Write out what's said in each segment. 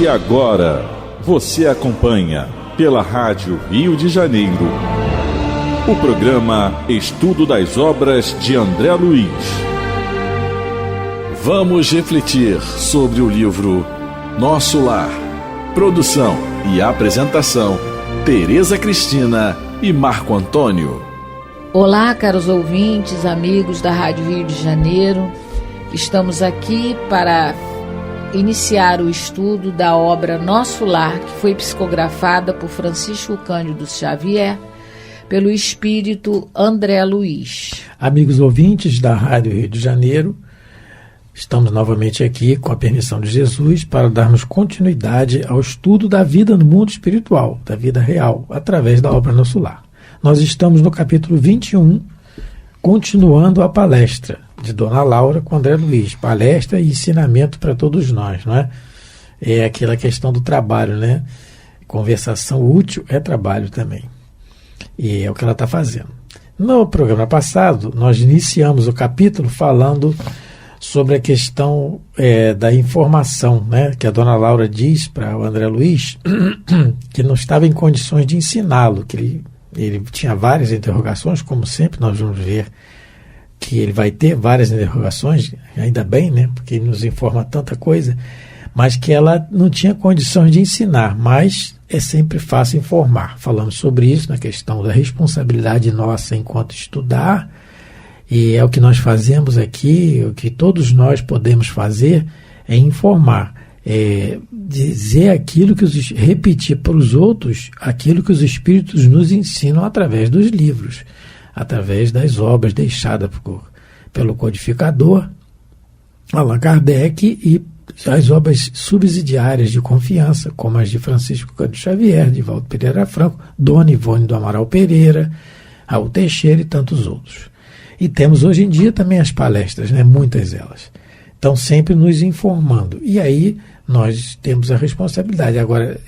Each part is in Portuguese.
E agora, você acompanha pela Rádio Rio de Janeiro o programa Estudo das Obras de André Luiz. Vamos refletir sobre o livro Nosso Lar. Produção e apresentação, Tereza Cristina e Marco Antônio. Olá, caros ouvintes, amigos da Rádio Rio de Janeiro. Estamos aqui para iniciar o estudo da obra Nosso Lar, que foi psicografada por Francisco Cândido Xavier, pelo espírito André Luiz. Amigos ouvintes da Rádio Rio de Janeiro, estamos novamente aqui, com a permissão de Jesus, para darmos continuidade ao estudo da vida no mundo espiritual, da vida real, através da obra Nosso Lar. Nós estamos no capítulo 21, continuando a palestra de Dona Laura com André Luiz. Palestra e ensinamento para todos nós, não é? É aquela questão do trabalho, né? Conversação útil é trabalho também. E é o que ela está fazendo. No programa passado, nós iniciamos o capítulo falando sobre a questão da informação, né? Que a Dona Laura diz para o André Luiz que não estava em condições de ensiná-lo, que ele tinha várias interrogações, como sempre nós vamos ver que ele vai ter várias interrogações, ainda bem, né? Porque ele nos informa tanta coisa, mas que ela não tinha condições de ensinar, mas é sempre fácil informar. Falamos sobre isso na questão da responsabilidade nossa enquanto estudar, e é o que nós fazemos aqui, o que todos nós podemos fazer é informar, dizer aquilo que repetir para os outros aquilo que os espíritos nos ensinam através dos livros, através das obras deixadas pelo codificador Allan Kardec e as obras subsidiárias de confiança, como as de Francisco Cândido Xavier, de Valdo Pereira Franco, Dona Ivone do Amaral Pereira, Raul Teixeira e tantos outros. E temos hoje em dia também as palestras, né? Muitas delas. Então, sempre nos informando. E aí, nós temos a responsabilidade. Agora,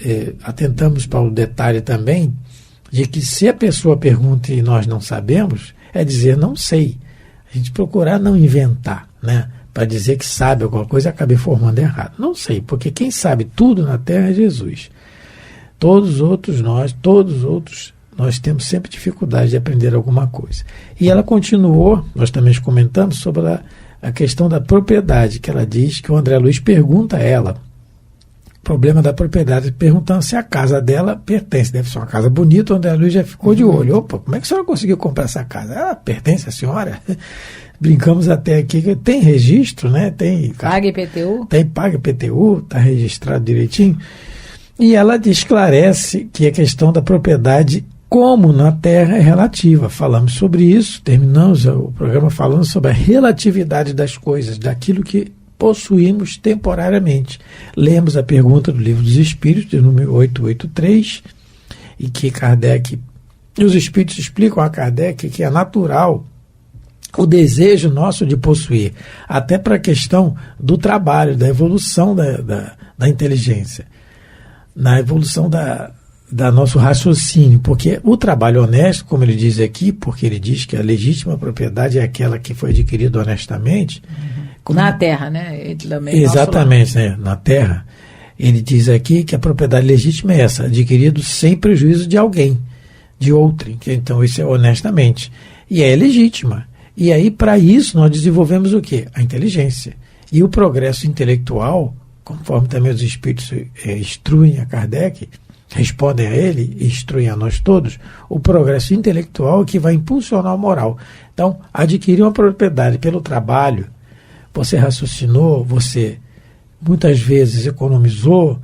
atentamos para o detalhe também de que se a pessoa pergunta e nós não sabemos, é dizer não sei. A gente procurar não inventar, né? Para dizer que sabe alguma coisa e acaba informando errado. Não sei, porque quem sabe tudo na Terra é Jesus. Todos os outros, nós temos sempre dificuldade de aprender alguma coisa. E ela continuou, nós também comentamos sobre a questão da propriedade, que ela diz que o André Luiz pergunta a ela, o problema da propriedade, perguntando se a casa dela pertence, deve ser uma casa bonita. O André Luiz já ficou de olho. Opa, como é que a senhora conseguiu comprar essa casa? Ah, pertence à senhora? Brincamos até aqui que tem registro, né? Paga IPTU? Tem, paga IPTU, está registrado direitinho. E ela esclarece que a questão da propriedade, como na Terra, é relativa. Falamos sobre isso, terminamos o programa falando sobre a relatividade das coisas, daquilo que possuímos temporariamente. Lemos a pergunta do Livro dos Espíritos, de número 883, e que Kardec, e os Espíritos explicam a Kardec que é natural o desejo nosso de possuir, até para a questão do trabalho, da evolução da inteligência, na evolução da nosso raciocínio, porque o trabalho honesto, como ele diz aqui, porque ele diz que a legítima propriedade é aquela que foi adquirida honestamente. Na Terra, né? Ele também, exatamente, né? Na Terra. Ele diz aqui que a propriedade legítima é essa, adquirido sem prejuízo de alguém, de outrem. Então isso é honestamente. E é legítima. E aí, para isso, nós desenvolvemos o quê? A inteligência. E o progresso intelectual, conforme também os espíritos instruem a Kardec, respondem a ele e instruem a nós todos, o progresso intelectual é que vai impulsionar a moral. Então, adquirir uma propriedade pelo trabalho, você raciocinou, você muitas vezes economizou,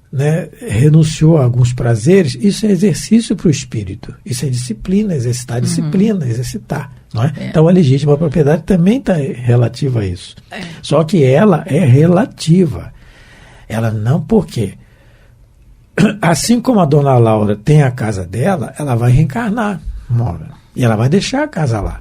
né, renunciou a alguns prazeres, isso é exercício para o espírito, isso é disciplina, exercitar disciplina, exercitar. Não é? Então a legítima propriedade também está relativa a isso. Só que ela é relativa. Ela não, porque assim como a Dona Laura tem a casa dela, ela vai reencarnar uma hora. E ela vai deixar a casa lá.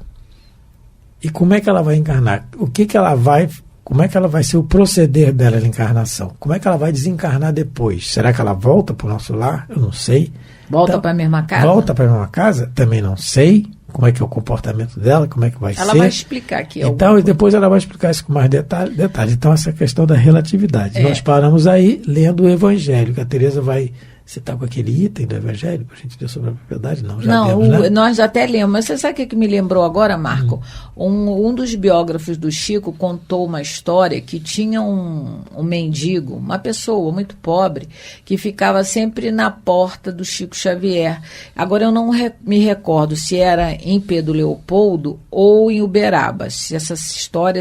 E como é que ela vai encarnar? Como é que ela vai ser o proceder dela na encarnação? Como é que ela vai desencarnar depois? Será que ela volta para o nosso lar? Eu não sei. Volta para a mesma casa? Volta para a mesma casa? Também não sei. como é que é o comportamento dela, como é que vai ser. Ela vai explicar aqui. Então, e depois ela vai explicar isso com mais detalhes. Então, essa questão da relatividade. Nós paramos aí lendo o Evangelho, que a Tereza vai... Você está com aquele item do Evangelho para a gente ver sobre a propriedade? Não, já lemos, né? Nós até lemos. Mas você sabe o que me lembrou agora, Marco? Um dos biógrafos do Chico contou uma história que tinha um mendigo, uma pessoa muito pobre, que ficava sempre na porta do Chico Xavier. Agora eu não me recordo se era em Pedro Leopoldo ou em Uberaba. Se essa história,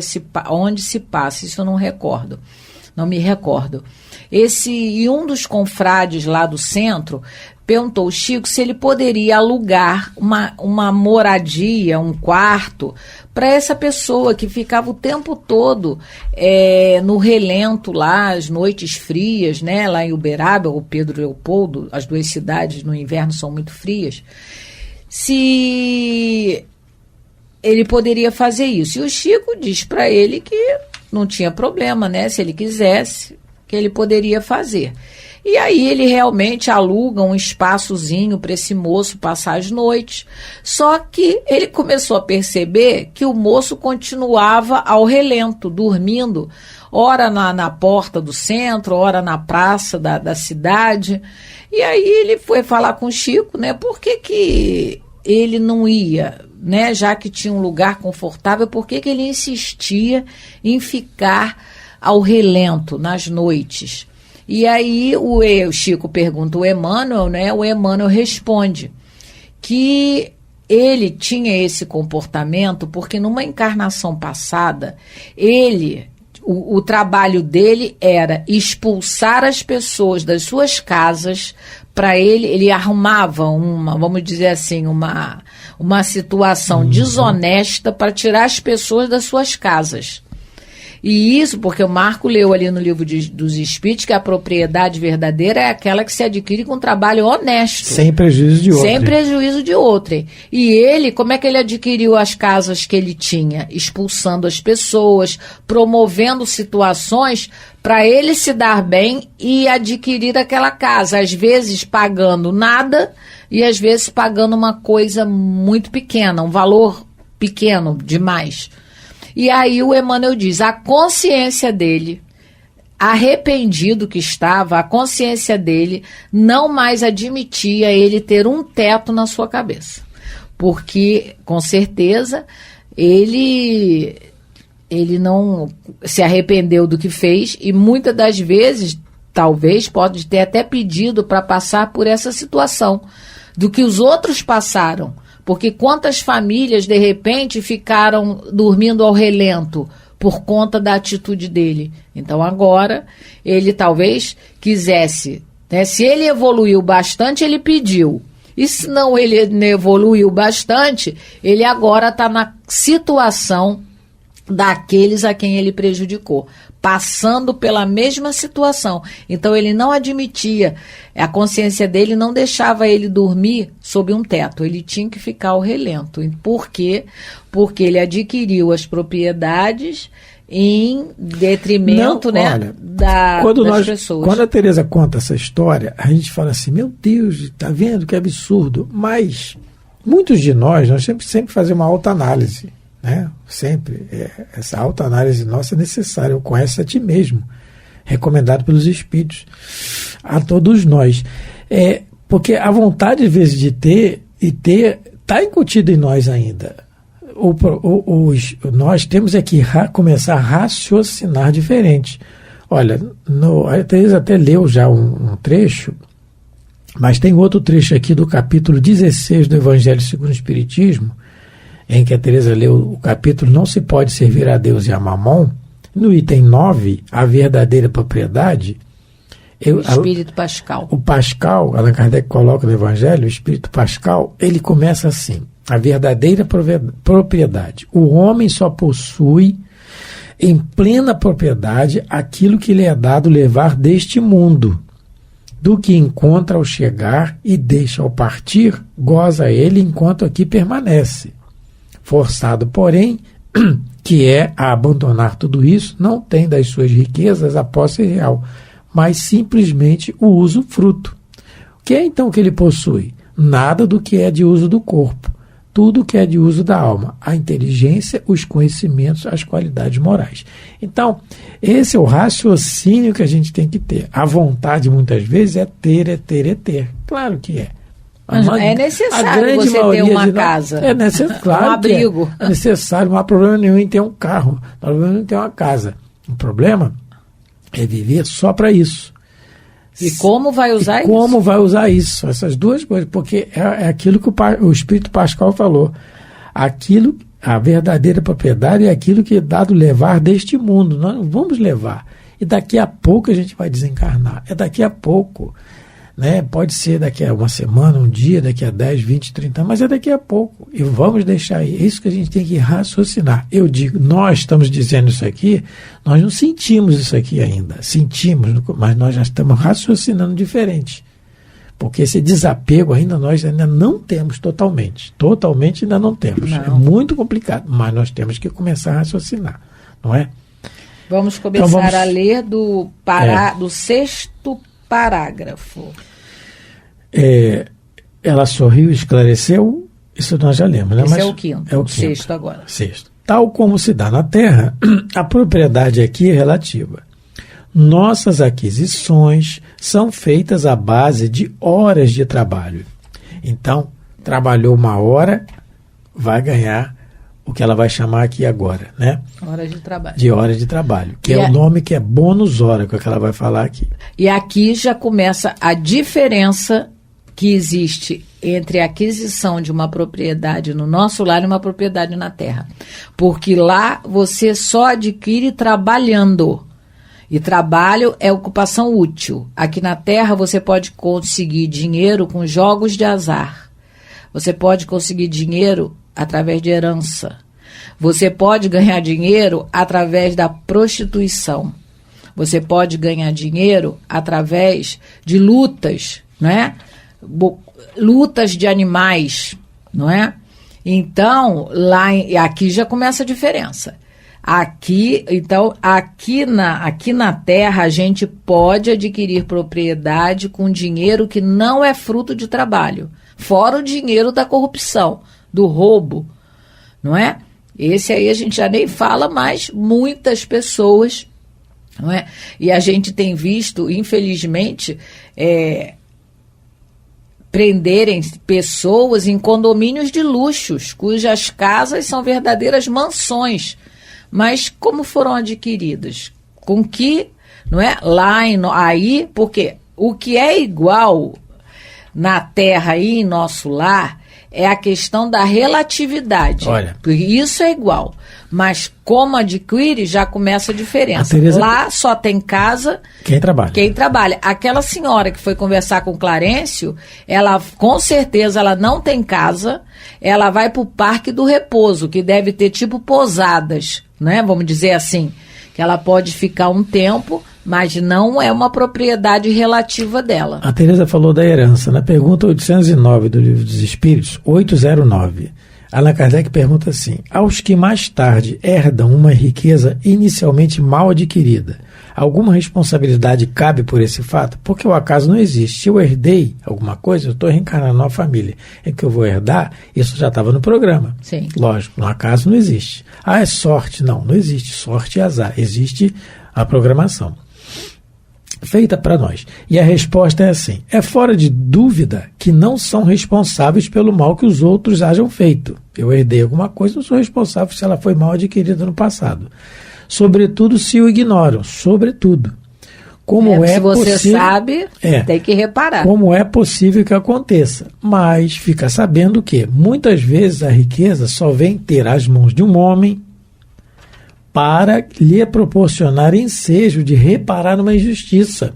onde se passa, isso eu não recordo. Não me recordo. E um dos confrades lá do centro perguntou ao Chico se ele poderia alugar uma moradia, um quarto, para essa pessoa que ficava o tempo todo no relento lá, as noites frias, né, lá em Uberaba ou Pedro Leopoldo, as duas cidades no inverno são muito frias, se ele poderia fazer isso. E o Chico diz para ele que não tinha problema, né, se ele quisesse, que ele poderia fazer. E aí ele realmente aluga um espaçozinho para esse moço passar as noites, só que ele começou a perceber que o moço continuava ao relento, dormindo, ora na porta do centro, ora na praça da cidade. E aí ele foi falar com o Chico, né, por que ele não ia, né, já que tinha um lugar confortável, por que ele insistia em ficar ao relento nas noites? E aí o Chico pergunta o Emmanuel, né? O Emmanuel responde que ele tinha esse comportamento porque numa encarnação passada o trabalho dele era expulsar as pessoas das suas casas. Para ele arrumava vamos dizer assim, uma situação desonesta para tirar as pessoas das suas casas. E isso porque o Marco leu ali no livro dos Espíritos que a propriedade verdadeira é aquela que se adquire com trabalho honesto. Sem prejuízo de outrem. Sem prejuízo de outrem. E ele, como é que ele adquiriu as casas que ele tinha? Expulsando as pessoas, promovendo situações para ele se dar bem e adquirir aquela casa. Às vezes pagando nada e às vezes pagando uma coisa muito pequena, um valor pequeno demais. E aí o Emmanuel diz, a consciência dele, arrependido que estava, a consciência dele não mais admitia ele ter um teto na sua cabeça. Porque, com certeza, ele não se arrependeu do que fez e muitas das vezes, talvez, pode ter até pedido para passar por essa situação, do que os outros passaram. Porque quantas famílias, de repente, ficaram dormindo ao relento por conta da atitude dele. Então, agora, ele talvez quisesse, né? Se ele evoluiu bastante, ele pediu. E se não ele evoluiu bastante, ele agora está na situação daqueles a quem ele prejudicou, passando pela mesma situação. Então ele não admitia, a consciência dele não deixava ele dormir sob um teto, ele tinha que ficar ao relento. Por quê? Porque ele adquiriu as propriedades em detrimento, não, olha, das pessoas. Quando a Tereza conta essa história, a gente fala assim, meu Deus, está vendo que absurdo? Mas muitos de nós sempre fazemos uma autoanálise. Né? Sempre essa autoanálise nossa é necessária. Eu conheço a ti mesmo, recomendado pelos Espíritos a todos nós, porque a vontade às vezes de ter está incutida em nós ainda. Nós temos que começar a raciocinar diferente. Olha, a Teresa até leu já um trecho, mas tem outro trecho aqui do capítulo 16 do Evangelho segundo o Espiritismo, em que a Teresa leu o capítulo Não se pode servir a Deus e a Mamon. No item 9, a verdadeira propriedade. O Espírito Pascal. O Pascal, Allan Kardec coloca no Evangelho, o Espírito Pascal, ele começa assim, a verdadeira propriedade. O homem só possui em plena propriedade aquilo que lhe é dado levar deste mundo. Do que encontra ao chegar e deixa ao partir, goza ele enquanto aqui permanece. Forçado, porém, que é a abandonar tudo isso, não tem das suas riquezas a posse real, mas simplesmente o usufruto. O que é então que ele possui? Nada do que é de uso do corpo. tudo que é de uso da alma, a inteligência, os conhecimentos, as qualidades morais. Então, esse é o raciocínio que a gente tem que ter. A vontade, muitas vezes, é ter. Claro que é. Mas é necessário você ter uma casa, é necessário, claro, um abrigo. É necessário, não há problema nenhum em ter um carro, não há problema nenhum em ter uma casa. O problema é viver só para isso. E como vai usar isso? Como vai usar isso? Essas duas coisas, porque é aquilo que o Espírito Pascal falou. A verdadeira propriedade é aquilo que é dado levar deste mundo. Nós não vamos levar. E daqui a pouco a gente vai desencarnar. É daqui a pouco. Né? Pode ser daqui a uma semana, um dia, daqui a 10, 20, 30 anos, mas é daqui a pouco. E vamos deixar aí. É isso que a gente tem que raciocinar. Eu digo, nós estamos dizendo isso aqui, nós não sentimos isso aqui ainda. Sentimos, mas nós já estamos raciocinando diferente. Porque esse desapego nós ainda não temos totalmente. Totalmente ainda não temos. Não. É muito complicado, mas nós temos que começar a raciocinar, não é? Vamos começar a ler do 6º parágrafo. Ela sorriu e esclareceu, isso nós já lemos, né? Esse mas é o 5º, é o 6º agora. 6º. Tal como se dá na Terra, a propriedade aqui é relativa. Nossas aquisições são feitas à base de horas de trabalho. Então, trabalhou 1 hora, vai ganhar o que ela vai chamar aqui agora, né? Horas de trabalho. De horas de trabalho, que é o nome que é bônus hora, que é o que ela vai falar aqui. E aqui já começa a diferença que existe entre a aquisição de uma propriedade no nosso lar e uma propriedade na terra. Porque lá você só adquire trabalhando. E trabalho é ocupação útil. Aqui na terra você pode conseguir dinheiro com jogos de azar. Você pode conseguir dinheiro através de herança. Você pode ganhar dinheiro através da prostituição. Você pode ganhar dinheiro através de lutas, né? Lutas de animais, não é? Então, aqui já começa a diferença. Aqui na Terra a gente pode adquirir propriedade com dinheiro que não é fruto de trabalho, fora o dinheiro da corrupção, do roubo, não é? Esse aí a gente já nem fala, mas muitas pessoas, não é? E a gente tem visto, infelizmente, prenderem pessoas em condomínios de luxos, cujas casas são verdadeiras mansões. Mas como foram adquiridas? Com que, não é? Aí, porque o que é igual na Terra e em nosso lar é a questão da relatividade. Olha, porque isso é igual. Mas como adquire, já começa a diferença. Lá só tem casa quem trabalha. Aquela senhora que foi conversar com o Clarencio, ela com certeza ela não tem casa, ela vai para o Parque do Repouso, que deve ter tipo pousadas, né? Vamos dizer assim, que ela pode ficar um tempo, mas não é uma propriedade relativa dela. A Teresa falou da herança. Na pergunta 809 do Livro dos Espíritos, 809, Allan Kardec pergunta assim: aos que mais tarde herdam uma riqueza inicialmente mal adquirida, alguma responsabilidade cabe por esse fato? Porque o acaso não existe. Se eu herdei alguma coisa, eu estou reencarnando numa família em que eu vou herdar, isso já estava no programa. Sim. Lógico, no acaso não existe. É sorte? Não existe sorte e azar. Existe a programação feita para nós. E a resposta é assim: é fora de dúvida que não são responsáveis pelo mal que os outros hajam feito. Eu herdei alguma coisa, não sou responsável se ela foi mal adquirida no passado. Sobretudo se o ignoram, sobretudo. Se você sabe, tem que reparar. Como é possível que aconteça. Mas fica sabendo que muitas vezes a riqueza só vem ter às mãos de um homem para lhe proporcionar ensejo de reparar uma injustiça.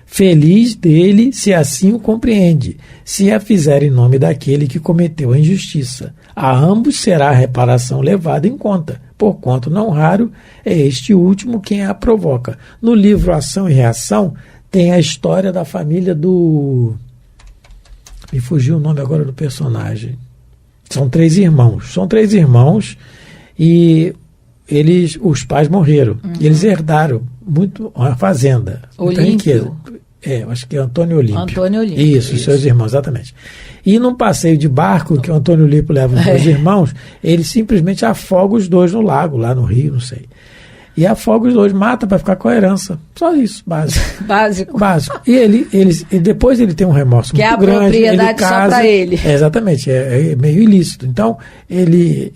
Feliz dele se assim o compreende, se a fizer em nome daquele que cometeu a injustiça. A ambos será a reparação levada em conta, porquanto não raro é este último quem a provoca. No livro Ação e Reação tem a história da família do... Me fugiu o nome agora do personagem. São 3 irmãos e os pais morreram. Uhum. E eles herdaram uma fazenda, muita riqueza. Eu acho que é Antônio Olímpio. Antônio Olímpio. Isso, os seus irmãos, exatamente. E num passeio de barco que o Antônio Olímpio leva os dois irmãos, ele simplesmente afoga os dois no lago, lá no Rio, não sei. E afoga os dois, mata para ficar com a herança. Só isso, básico. Básico. E depois ele tem um remorso que muito grande. Que é a propriedade ele casa, só para ele. Exatamente, é meio ilícito. Então, ele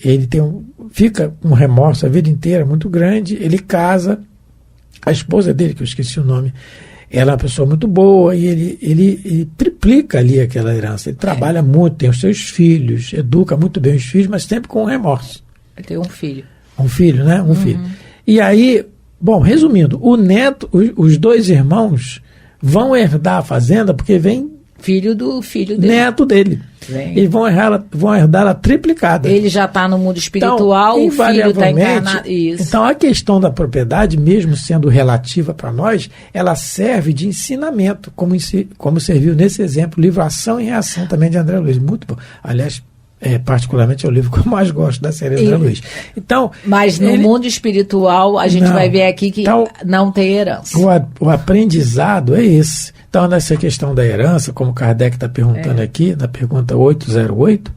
fica com um remorso a vida inteira muito grande, ele casa, a esposa dele, que eu esqueci o nome, ela é uma pessoa muito boa e ele triplica ali aquela herança. Ele trabalha muito, tem os seus filhos, educa muito bem os filhos, mas sempre com remorso. Ele tem um filho. Um filho, né? Um filho. E aí, bom, resumindo, o neto, os dois irmãos vão herdar a fazenda porque vem filho dele. Neto dele. Vem. Eles vão herdá-la triplicada. Ele já está no mundo espiritual, então, o filho está encarnado. Isso. Então, a questão da propriedade, mesmo sendo relativa para nós, ela serve de ensinamento, como serviu nesse exemplo, livro Ação e Reação, também de André Luiz. Muito bom. Aliás, particularmente é o livro que eu mais gosto da série André Luiz. Então, mas no mundo espiritual, a gente vai ver aqui que então, não tem herança. O aprendizado é esse. Então, nessa questão da herança, como Kardec está perguntando aqui, na pergunta 808,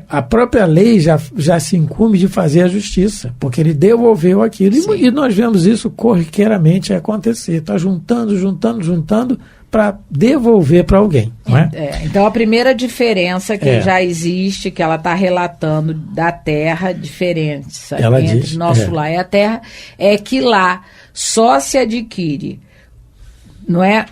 a própria lei já se incumbe de fazer a justiça, porque ele devolveu aquilo. E nós vemos isso corriqueiramente acontecer. Está juntando para devolver para alguém. Não é? Então, a primeira diferença que já existe, que ela está relatando da terra, diferença entre nosso lar e a terra, é que lá só se adquire, não é?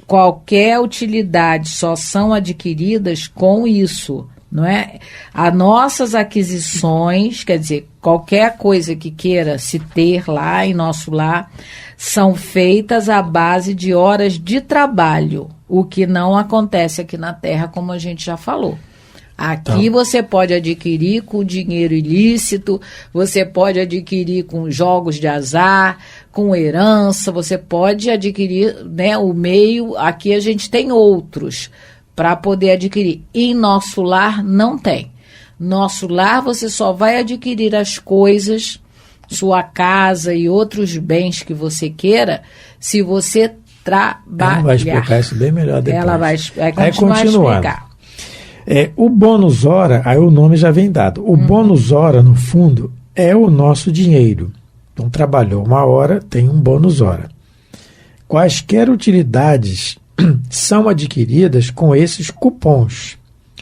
Qualquer utilidade só são adquiridas com isso, não é? As nossas aquisições, quer dizer, qualquer coisa que queira se ter lá em nosso lar, são feitas à base de horas de trabalho, o que não acontece aqui na Terra, como a gente já falou. Aqui você pode adquirir com dinheiro ilícito, você pode adquirir com jogos de azar, com herança, você pode adquirir, né, o meio. Aqui a gente tem outros para poder adquirir. Em nosso lar não tem. Nosso lar você só vai adquirir as coisas, sua casa e outros bens que você queira, se você trabalhar. Ela vai explicar isso bem melhor depois. Ela vai continuar a explicar. O bônus hora, aí o nome já vem dado. O bônus hora, no fundo, é o nosso dinheiro. Então, trabalhou uma hora, tem um bônus hora. Quaisquer utilidades são adquiridas com esses cupons,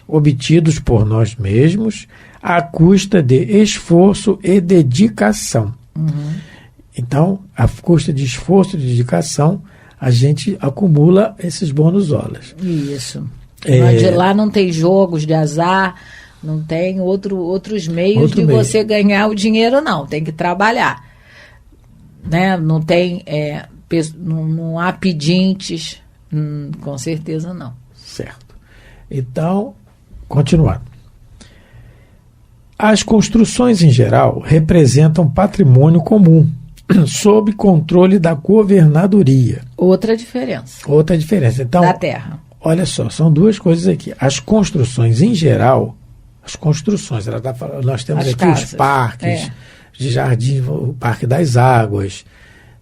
obtidos por nós mesmos, à custa de esforço e dedicação. Então, à custa de esforço e dedicação, a gente acumula esses bônus horas. Isso. De lá não tem jogos de azar, não tem outros meios de você ganhar o dinheiro, não. Tem que trabalhar. Né? Não tem, não há pedintes, com certeza não. Certo. Então, continuando. As construções em geral representam patrimônio comum, sob controle da governadoria. Outra diferença. Então, da terra. Olha só, são duas coisas aqui. As construções em geral, nós temos aqui casas, os parques de jardim, o Parque das Águas,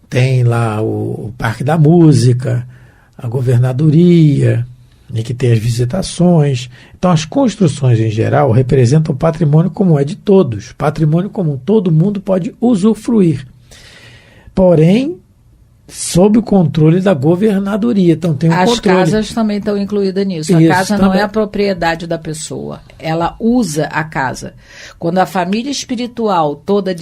tem lá o Parque da Música, a governadoria, que tem as visitações. Então, as construções em geral representam o patrimônio comum, é de todos. Patrimônio comum, todo mundo pode usufruir. Porém, sob o controle da governadoria. Então, tem As controle. Casas também estão incluídas nisso. A casa não é a propriedade da pessoa. Ela usa a casa. Quando a família espiritual toda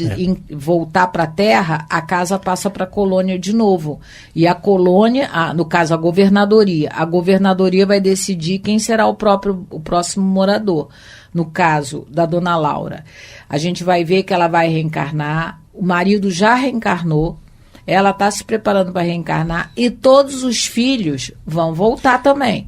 voltar para a terra, a casa passa para a colônia de novo. E a colônia, no caso a governadoria vai decidir quem será o próximo morador. No caso da dona Laura, a gente vai ver que ela vai reencarnar, o marido já reencarnou, ela está se preparando para reencarnar e todos os filhos vão voltar também.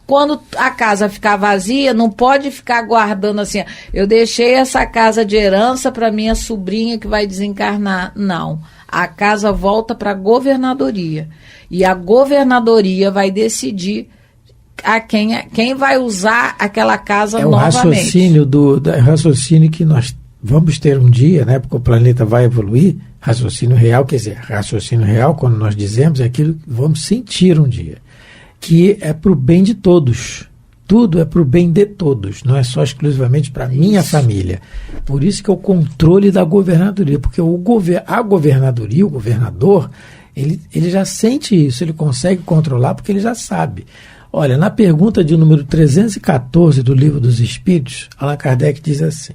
Quando a casa ficar vazia, não pode ficar guardando assim, eu deixei essa casa de herança para minha sobrinha que vai desencarnar. Não. A casa volta para a governadoria. E a governadoria vai decidir quem vai usar aquela casa novamente. É o raciocínio que nós vamos ter um dia, né, porque o planeta vai evoluir, raciocínio real, quer dizer, raciocínio real, quando nós dizemos, é aquilo que vamos sentir um dia, que é para o bem de todos. Tudo é para o bem de todos, não é só exclusivamente para a minha família. Por isso que é o controle da governadoria, porque a governadoria, o governador, ele já sente isso, ele consegue controlar porque ele já sabe. Olha, na pergunta de número 314 do Livro dos Espíritos, Allan Kardec diz assim,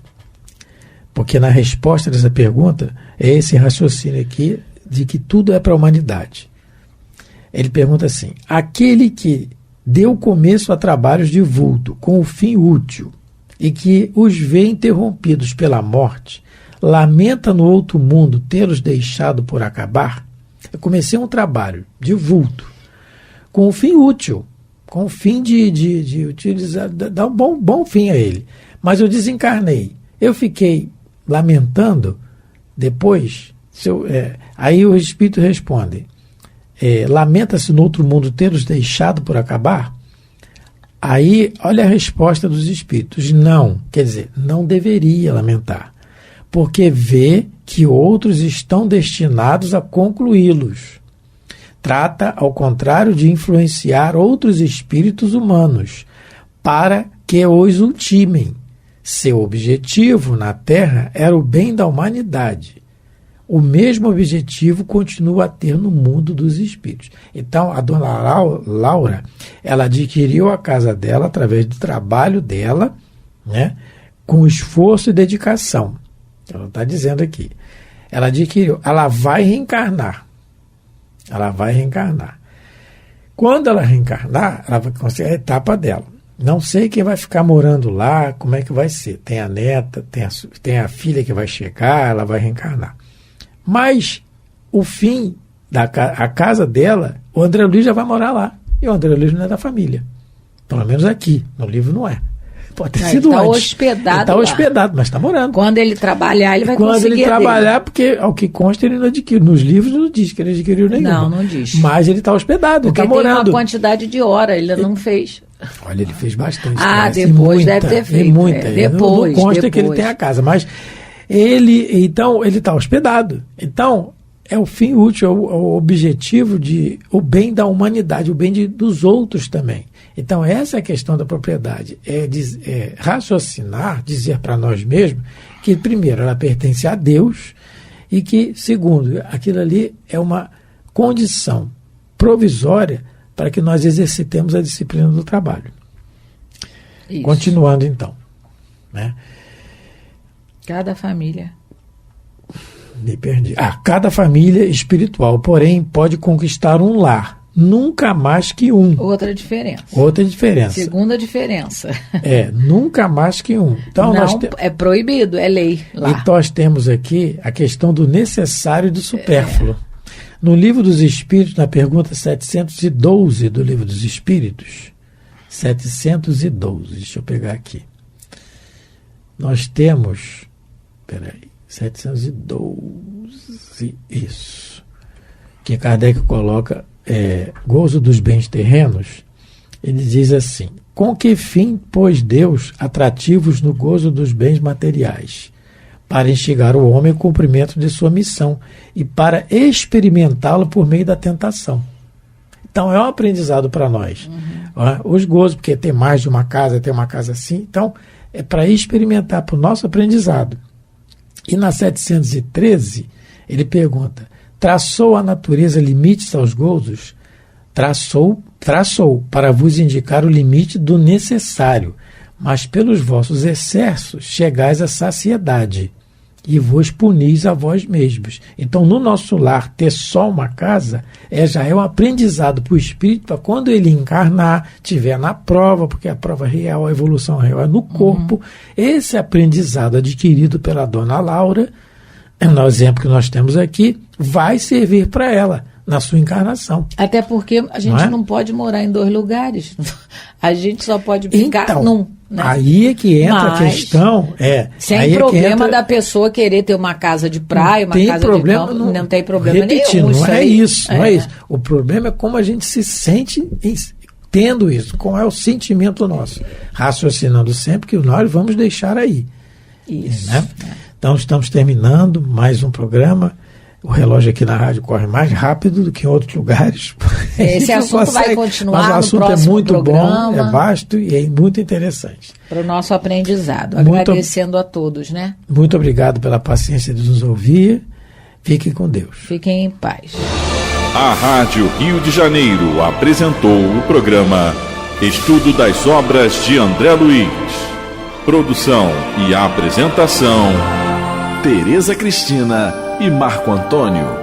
porque na resposta dessa pergunta é esse raciocínio aqui de que tudo é para a humanidade. Ele pergunta assim, aquele que deu começo a trabalhos de vulto com o fim útil e que os vê interrompidos pela morte, lamenta no outro mundo tê-los deixado por acabar. Eu comecei um trabalho de vulto com o fim útil, com o fim de utilizar, dar um bom fim a ele. Mas eu desencarnei. Eu fiquei lamentando depois. Aí o Espírito responde, lamenta-se no outro mundo tê-los deixado por acabar? Aí, olha a resposta dos Espíritos. Não, quer dizer, não deveria lamentar, porque vê que outros estão destinados a concluí-los. Trata, ao contrário, de influenciar outros espíritos humanos para que os ultimem. Seu objetivo na Terra era o bem da humanidade. O mesmo objetivo continua a ter no mundo dos espíritos. Então, a dona Laura, ela adquiriu a casa dela através do trabalho dela, né, com esforço e dedicação. Ela está dizendo aqui. Ela adquiriu, ela vai reencarnar. Ela vai reencarnar. Quando ela reencarnar, ela vai conseguir a etapa dela. Não sei quem vai ficar morando lá, como é que vai ser. Tem a neta, tem a filha que vai chegar, ela vai reencarnar. Mas o fim a casa dela, o André Luiz já vai morar lá. E o André Luiz não é da família. Pelo menos aqui, no livro não é. Pode ter sido ele antes. Hospedado ele está hospedado, mas está morando. Quando ele trabalhar, ele vai conseguir. Quando ele trabalhar, porque ao que consta, ele não adquiriu. Nos livros não diz que ele adquiriu nenhum. Não diz. Mas ele está hospedado, ele está morando. Tem uma quantidade de hora, ele não fez. Olha, ele fez bastante. Depois deve ter feito. Muita. Depois. Não consta que ele tem a casa, mas ele está hospedado. Então, é o fim útil, é o objetivo o bem da humanidade, o bem dos outros também. Então, essa é a questão da propriedade. É raciocinar, dizer para nós mesmos que, primeiro, ela pertence a Deus e que, segundo, aquilo ali é uma condição provisória para que nós exercitemos a disciplina do trabalho. Isso. Continuando, então. Né? Cada família. Me perdi. Cada família espiritual, porém, pode conquistar um lar. Nunca mais que um. Outra diferença. Segunda diferença. Nunca mais que um. Então, é proibido, é lei. Lá. E nós temos aqui a questão do necessário e do supérfluo. No Livro dos Espíritos, na pergunta 712 do Livro dos Espíritos, 712, deixa eu pegar aqui. Nós temos, 712, isso, que Kardec coloca, gozo dos bens terrenos. Ele diz assim, com que fim pôs Deus atrativos no gozo dos bens materiais? Para instigar o homem ao cumprimento de sua missão e para experimentá-lo por meio da tentação. Então, é um aprendizado para nós. Os gozos, porque tem mais de uma casa, tem uma casa assim, então, é para experimentar, para o nosso aprendizado. E na 713, ele pergunta, traçou a natureza limites aos gozos? Traçou, para vos indicar o limite do necessário, mas pelos vossos excessos chegais à saciedade e vos punis a vós mesmos. Então, no nosso lar, ter só uma casa já é um aprendizado para o espírito, para quando ele encarnar, estiver na prova, porque a prova real, a evolução real é no corpo. Esse aprendizado adquirido pela dona Laura, no exemplo que nós temos aqui, vai servir para ela na sua encarnação. Até porque a gente não pode morar em 2 lugares. A gente só pode ficar num. Né? Aí é que entra a questão. Sem problema da pessoa querer ter uma casa de praia, uma casa de campo. Não tem problema nenhum. Não é isso. O problema é como a gente se sente tendo isso. Qual é o sentimento nosso? Raciocinando sempre que nós vamos deixar aí. Isso. Né? Então estamos terminando mais um programa. O relógio aqui na rádio corre mais rápido do que em outros lugares. Esse assunto vai continuar mas o assunto no próximo é muito programa, bom, é vasto e é muito interessante. Para o nosso aprendizado. Agradecendo a todos, né? Muito obrigado pela paciência de nos ouvir. Fiquem com Deus. Fiquem em paz. A Rádio Rio de Janeiro apresentou o programa Estudo das Obras de André Luiz. Produção e apresentação, Tereza Cristina e Marco Antônio.